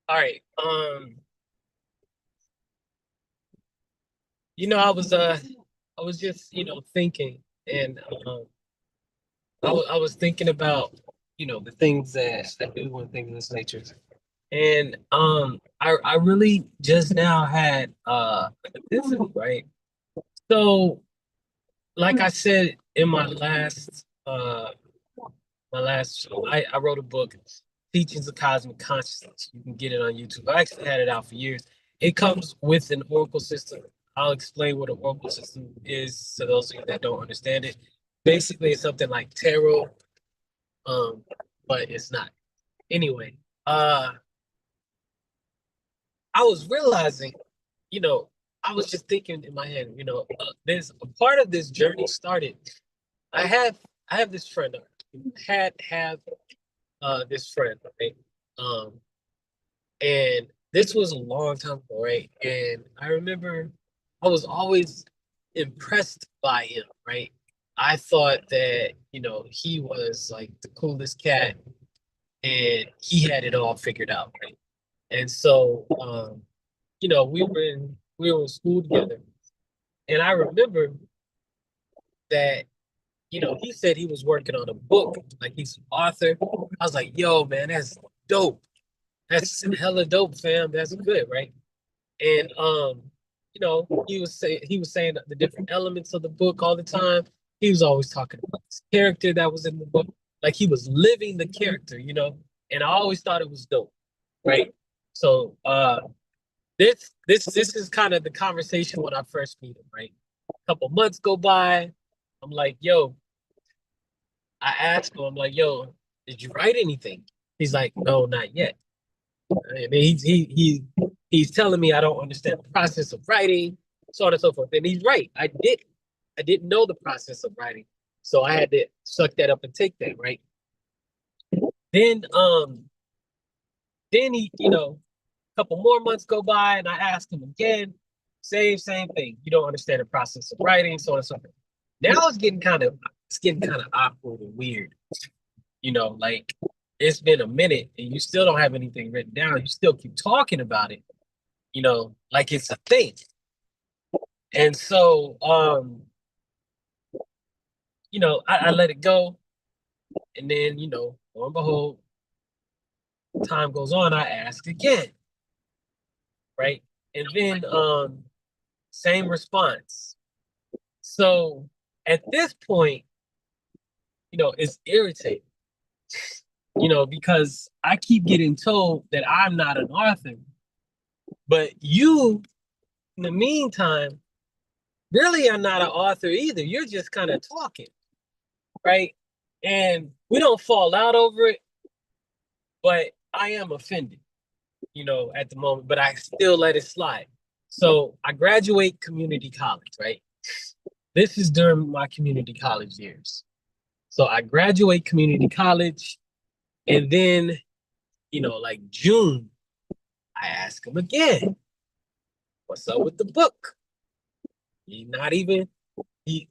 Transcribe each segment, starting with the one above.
All right. I was just, thinking and I was thinking about, the things that I do and things of this nature. And I really just now had an epiphany, right? So like I said in my last show, I wrote a book, Teachings of Cosmic Consciousness. You can get it on YouTube. I actually had it out for years. It comes with an Oracle system. I'll explain what an Oracle system is to those of you that don't understand it. Basically, it's something like tarot, um, but it's not. Anyway, uh, I was realizing, you know, I was just thinking in my head, there's a part of this journey started. I have I have this friend, have this friend, right? Um, And this was a long time ago, right? And I remember I was always impressed by him, right? I thought that, he was like the coolest cat and he had it all figured out, right? And so, we were in school together. And I remember that, he said he was working on a book, like he's an author. I was like, yo, man, that's dope. That's hella dope, fam. That's good, right? And he was saying the different elements of the book all the time. He was always talking about this character that was in the book, like he was living the character. And I always thought it was dope, right? So this is kind of the conversation when I first meet him, right? A couple months go by, I'm like, yo, I asked him, I'm like, yo, did you write anything? He's like, no, not yet. And he's telling me I don't understand the process of writing, so on and so forth. And he's right. I didn't know the process of writing, so I had to suck that up and take that, right. Then then a couple more months go by, and I asked him again, same thing. You don't understand the process of writing, so on and so forth. Now it's getting kind of awkward and weird. Like it's been a minute, and you still don't have anything written down. You still keep talking about it, like it's a thing. And so, I let it go. And then, lo and behold, time goes on, I ask again, right? And then same response. So at this point, it's irritating, because I keep getting told that I'm not an author, but you, in the meantime, really are not an author either. You're just kind of talking, right? And we don't fall out over it, but I am offended, at the moment, but I still let it slide. So I graduate community college, right? This is during my community college years. So I graduate community college, and then, like June, I ask him again, what's up with the book? He not even,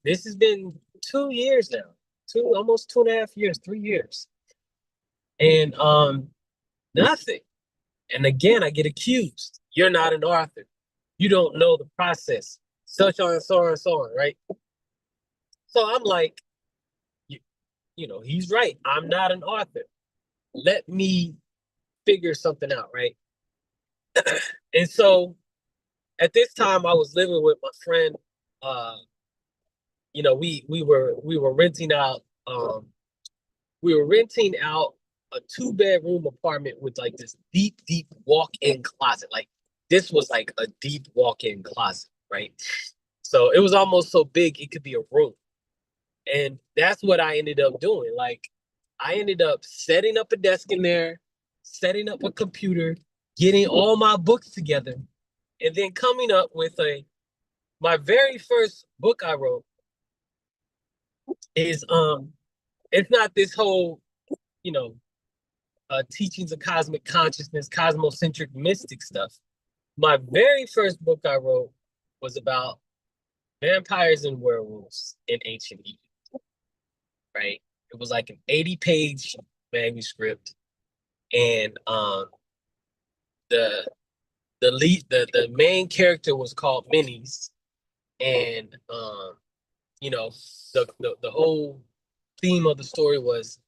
this has been 2 years now, almost 2.5 years, 3 years. And nothing. And again, I get accused. You're not an author. You don't know the process. Such on and so on and so on, right? So I'm like, you, he's right. I'm not an author. Let me figure something out, right? And so at this time, I was living with my friend. Uh, we were renting out. We were renting out a two-bedroom apartment with like this deep, deep walk-in closet. Like this was like a deep walk-in closet, right? So it was almost so big it could be a room. And that's what I ended up doing. Like I ended up setting up a desk in there, setting up a computer, getting all my books together, and then coming up with a my very first book I wrote is it's not this whole, you know, teachings of cosmic consciousness, cosmocentric mystic stuff. My very first book I wrote was about vampires and werewolves in ancient Egypt, right? It was like an 80-page manuscript. And the main character was called Minis, and you know, the whole theme of the story was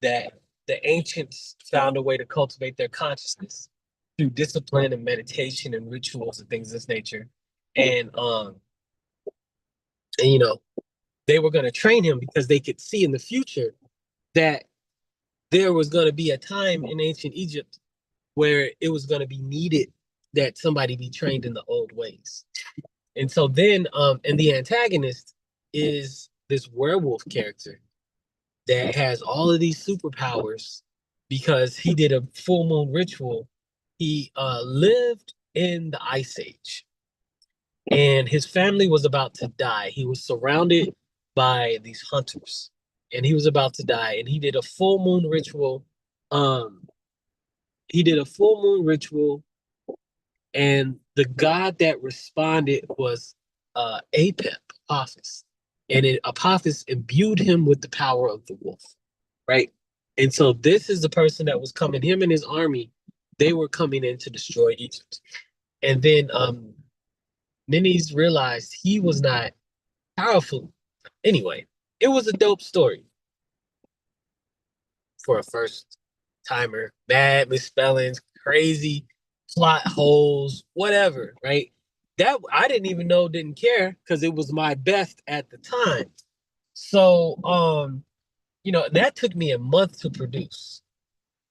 that the ancients found a way to cultivate their consciousness through discipline and meditation and rituals and things of this nature. And and they were going to train him because they could see in the future that there was going to be a time in ancient Egypt where it was going to be needed that somebody be trained in the old ways. And so then and the antagonist is this werewolf character that has all of these superpowers because he did a full moon ritual. He lived in the Ice Age, and his family was about to die. He was surrounded by these hunters, and he was about to die. And he did a full moon ritual. Um, he did a full moon ritual, and the god that responded was Apep, Apophis, and Apophis imbued him with the power of the wolf, right? And so this is the person that was coming. Him and his army, they were coming in to destroy Egypt. And then Nineveh realized he was not powerful. Anyway, it was a dope story for a first timer. Bad misspellings, crazy plot holes, whatever, right? That I didn't even know, didn't care because it was my best at the time. So that took me a month to produce.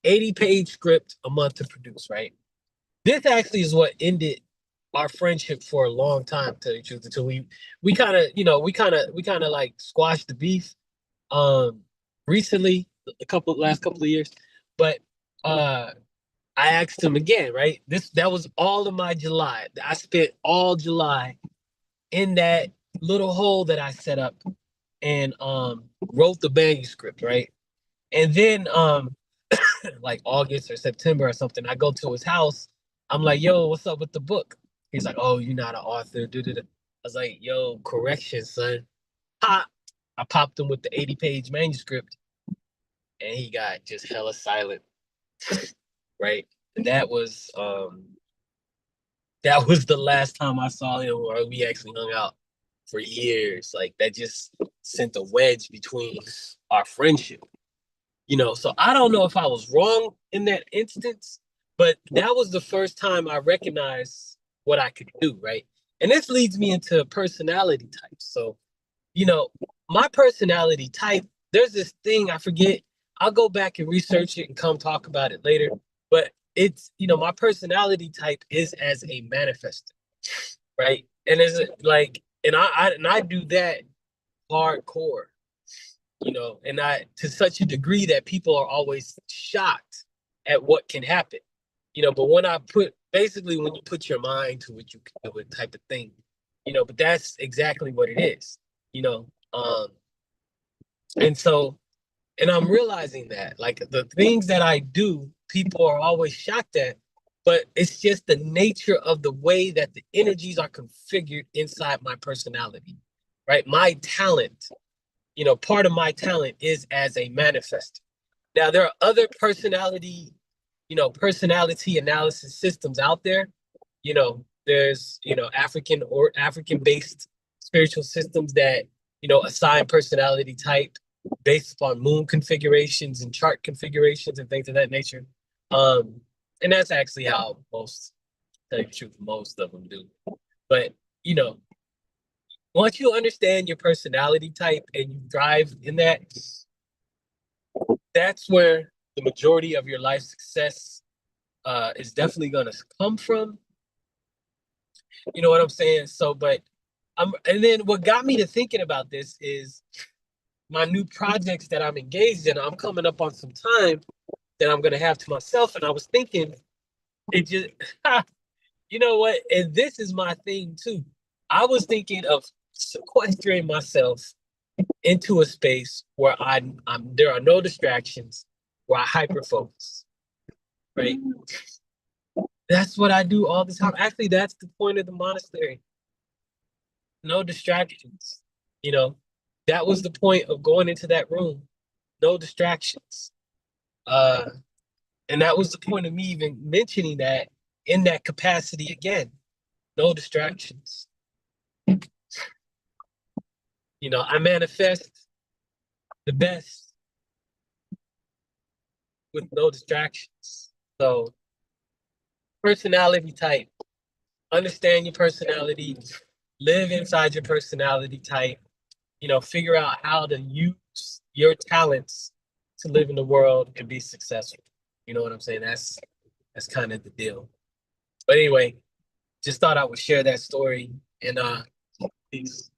80-page script, a month to produce, right? This actually is what ended our friendship for a long time, to tell you the truth, until we kind of, we kind of like squashed the beef recently, last couple of years. But I asked him again, right? That was all of my July. I spent all July in that little hole that I set up and wrote the manuscript, right? And then like August or September or something, I go to his house. I'm like, yo, what's up with the book? He's like, oh, you're not an author. I was like, yo, correction, son. Ha! I popped him with the 80-page manuscript, and he got just hella silent, right? And that was the last time I saw him, or we actually hung out for years. Like that just sent a wedge between our friendship. So I don't know if I was wrong in that instance, but that was the first time I recognized what I could do, right? And this leads me into personality types. So, you know, my personality type, there's this thing I forget. I'll go back and research it and come talk about it later. But it's, my personality type is as a manifester, right? And is it like, and I do that hardcore, and I to such a degree that people are always shocked at what can happen. But when when you put your mind to it, you can do it type of thing. But that's exactly what it is, you know. And so and I'm realizing that like the things that I do, people are always shocked at, but it's just the nature of the way that the energies are configured inside my personality, right? My talent, part of my talent is as a manifester. Now, there are other personality analysis systems out there. There's, African based spiritual systems that, assign personality type based upon moon configurations and chart configurations and things of that nature. And that's actually how tell you the truth, most of them do. But, you know, once you understand your personality type and you thrive in that, that's where the majority of your life success is definitely going to come from. You know what I'm saying? So, and then what got me to thinking about this is my new projects that I'm engaged in. I'm coming up on some time that I'm going to have to myself. And I was thinking, it just, you know what? And this is my thing too. I was thinking of sequestering myself into a space where there are no distractions, where I hyper focus, right? That's what I do all the time. Actually, that's the point of the monastery. No distractions. You know, that was the point of going into that room. No distractions. And that was the point of me even mentioning that in that capacity again, no distractions. I manifest the best with no distractions. So, personality type, understand your personality, live inside your personality type, figure out how to use your talents to live in the world and be successful. You know what I'm saying? That's kind of the deal. But anyway, just thought I would share that story and peace.